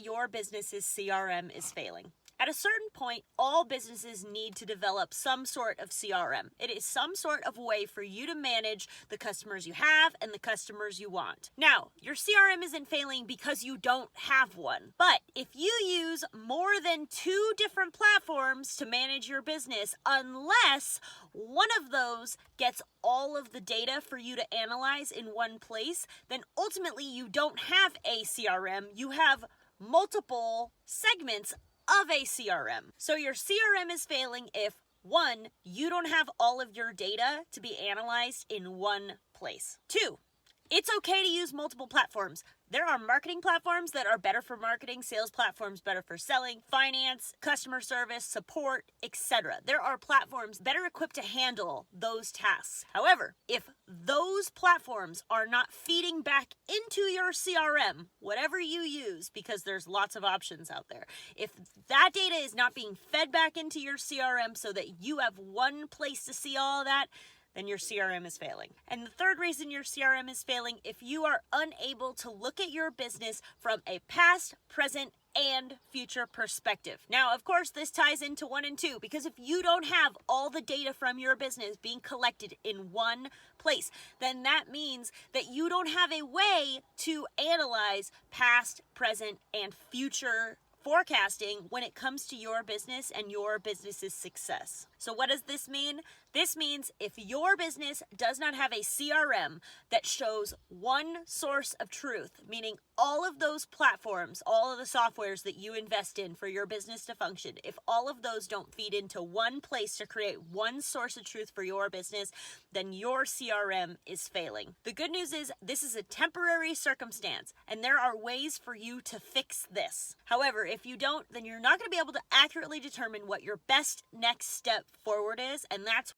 your business's CRM is failing. At a certain point, all businesses need to develop some sort of CRM. It is some sort of way for you to manage the customers you have and the customers you want. Now, your CRM isn't failing because you don't have one. But if you use more than 2 different platforms to manage your business, unless one of those gets all of the data for you to analyze in one place, then ultimately you don't have a CRM. You have multiple segments of a CRM. So your CRM is failing if 1, you don't have all of your data to be analyzed in one place. 2, it's okay to use multiple platforms. There are marketing platforms that are better for marketing, sales platforms better for selling, finance, customer service, support, etc. There are platforms better equipped to handle those tasks. However, if those platforms are not feeding back into your CRM, whatever you use, because there's lots of options out there, if that data is not being fed back into your CRM so that you have one place to see all of that, then your CRM is failing. And the third reason your CRM is failing, if you are unable to look at your business from a past, present, and future perspective. Now, of course, this ties into 1 and 2, because if you don't have all the data from your business being collected in one place, then that means that you don't have a way to analyze past, present, and future forecasting when it comes to your business and your business's success. So what does this mean? This means if your business does not have a CRM that shows one source of truth, meaning all of those platforms, all of the softwares that you invest in for your business to function, if all of those don't feed into one place to create one source of truth for your business, then your CRM is failing. The good news is this is a temporary circumstance, and there are ways for you to fix this. However, if you don't, then you're not going to be able to accurately determine what your best next step forward is, and that's